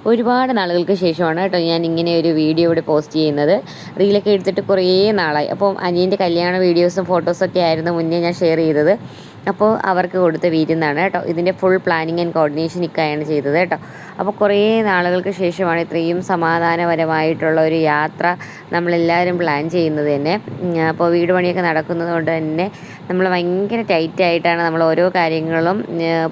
ഒരുപാട് നാളുകൾക്ക് ശേഷമാണ് കേട്ടോ ഞാൻ ഇങ്ങനെ ഒരു വീഡിയോ ഇവിടെ പോസ്റ്റ് ചെയ്യുന്നത്. റീലൊക്കെ എടുത്തിട്ട് കുറേ നാളായി. അപ്പോൾ അനിയൻ്റെ കല്യാണ വീഡിയോസും ഫോട്ടോസൊക്കെ ആയിരുന്നു മുന്നേ ഞാൻ ഷെയർ ചെയ്തത്. അപ്പോൾ അവർക്ക് കൊടുത്ത വിരുന്നാണ് കേട്ടോ. ഇതിൻ്റെ ഫുൾ പ്ലാനിങ് ആൻഡ് കോർഡിനേഷൻ ഇക്കായാണ് ചെയ്തത് കേട്ടോ. അപ്പോൾ കുറേ നാളുകൾക്ക് ശേഷമാണ് ഇത്രയും സമാധാനപരമായിട്ടുള്ള ഒരു യാത്ര നമ്മളെല്ലാവരും പ്ലാൻ ചെയ്യുന്നത് തന്നെ. അപ്പോൾ വീട് പണിയൊക്കെ നടക്കുന്നത് കൊണ്ട് തന്നെ നമ്മൾ ഭയങ്കര ടൈറ്റായിട്ടാണ് നമ്മൾ ഓരോ കാര്യങ്ങളും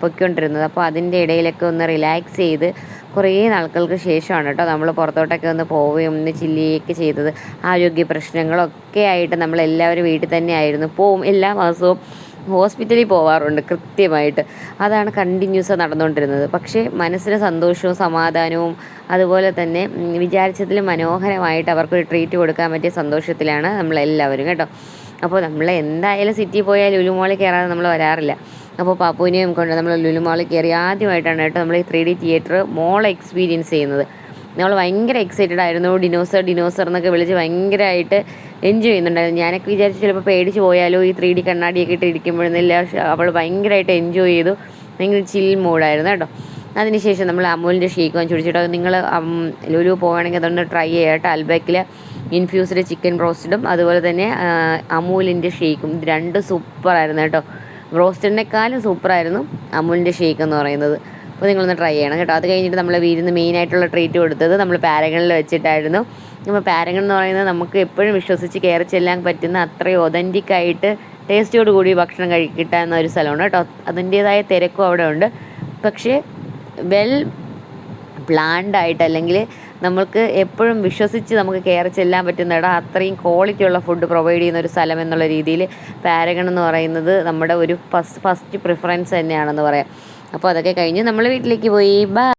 പൊയ്ക്കൊണ്ടിരുന്നത്. അപ്പോൾ അതിൻ്റെ ഇടയിലൊക്കെ ഒന്ന് റിലാക്സ് ചെയ്ത് കുറേ നാളുകൾക്ക് ശേഷമാണ് കേട്ടോ നമ്മൾ പുറത്തോട്ടൊക്കെ ഒന്ന് പോവുകയും ഒന്ന് ചില്ലിയൊക്കെ ചെയ്തത്. ആരോഗ്യ പ്രശ്നങ്ങളൊക്കെ ആയിട്ട് നമ്മളെല്ലാവരും വീട്ടിൽ തന്നെ ആയിരുന്നു. പോവും എല്ലാ മാസവും ഹോസ്പിറ്റലിൽ പോവാറുണ്ട് കൃത്യമായിട്ട്. അതാണ് കണ്ടിന്യൂസ് നടന്നുകൊണ്ടിരുന്നത്. പക്ഷേ മനസ്സിന് സന്തോഷവും സമാധാനവും അതുപോലെ തന്നെ വിചാരിച്ചതിലും മനോഹരമായിട്ട് അവർക്കൊരു ട്രീറ്റ് കൊടുക്കാൻ പറ്റിയ സന്തോഷത്തിലാണ് നമ്മളെല്ലാവരും കേട്ടോ. അപ്പോൾ നമ്മൾ എന്തായാലും സിറ്റി പോയാൽ ലുലു മോളിൽ കയറാതെ നമ്മൾ വരാറില്ല. അപ്പോൾ പാപ്പുവിനെയും കൊണ്ട് നമ്മൾ ലുലു മോളിൽ കയറി ആദ്യമായിട്ടാണ് കേട്ടോ നമ്മൾ ഈ 3D തിയേറ്റർ മോൾ എക്സ്പീരിയൻസ് ചെയ്യുന്നത്. നമ്മൾ ഭയങ്കര എക്സൈറ്റഡ് ആയിരുന്നു. ഡിനോസർ എന്നൊക്കെ വിളിച്ച് ഭയങ്കരമായിട്ട് എൻജോയ് ചെയ്യുന്നുണ്ടായിരുന്നു. ഞാനൊക്കെ വിചാരിച്ചു ചിലപ്പോൾ പേടിച്ച് പോയാലോ ഈ 3D കണ്ണാടിയൊക്കെ ഇട്ട് ഇരിക്കുമ്പോഴെന്നില്ല. അവൾ ഭയങ്കരമായിട്ട് എൻജോയ് ചെയ്തു. ഭയങ്കര ചിൽ മൂഡായിരുന്നു കേട്ടോ. അതിനുശേഷം നമ്മൾ അമൂലിൻ്റെ ഷേക്ക് വാങ്ങിച്ചു കുടിച്ചിട്ടോ. നിങ്ങൾ ലുലു പോവുകയാണെങ്കിൽ അതൊന്ന് ട്രൈ ചെയ്യുക കേട്ടോ. അൽബക്കിൽ ഇൻഫ്യൂസ്ഡ് ചിക്കൻ ബ്രോസ്റ്റഡും അതുപോലെ തന്നെ അമൂലിൻ്റെ ഷേക്കും ഇത് രണ്ടും സൂപ്പറായിരുന്നു കേട്ടോ. ബ്രോസ്റ്റഡിനേക്കാളും സൂപ്പറായിരുന്നു അമൂലിൻ്റെ ഷേക്ക് എന്ന് പറയുന്നത്. അപ്പോൾ നിങ്ങളൊന്ന് ട്രൈ ചെയ്യണം കേട്ടോ. അത് കഴിഞ്ഞിട്ട് നമ്മൾ വീടിന് മെയിനായിട്ടുള്ള ട്രീറ്റ് കൊടുത്തത് നമ്മൾ പാരഗണിൽ വെച്ചിട്ടായിരുന്നു. നമ്മൾ പാരഗൺ എന്ന് പറയുന്നത് നമുക്ക് എപ്പോഴും വിശ്വസിച്ച് കയറി ചെല്ലാൻ പറ്റുന്ന അത്രയും ഒതൻറ്റിക്കായിട്ട് ടേസ്റ്റോട് കൂടി ഭക്ഷണം കിട്ടാവുന്ന ഒരു സ്ഥലമാണ് കേട്ടോ. അതിൻ്റേതായ തിരക്കും അവിടെ ഉണ്ട്. പക്ഷേ വെൽ പ്ലാൻഡ് ആയിട്ട് അല്ലെങ്കിൽ നമ്മൾക്ക് എപ്പോഴും വിശ്വസിച്ച് നമുക്ക് കയറി ചെല്ലാൻ പറ്റുന്ന ഇടം അത്രയും ക്വാളിറ്റി ഉള്ള ഫുഡ് പ്രൊവൈഡ് ചെയ്യുന്ന ഒരു സ്ഥലം എന്നുള്ള രീതിയിൽ പാരഗൺ എന്ന് പറയുന്നത് നമ്മുടെ ഒരു ഫസ്റ്റ് പ്രിഫറൻസ് തന്നെയാണെന്ന് പറയാം. അപ്പോൾ അതൊക്കെ കഴിഞ്ഞ് നമ്മൾ വീട്ടിലേക്ക് പോയി. ബൈ.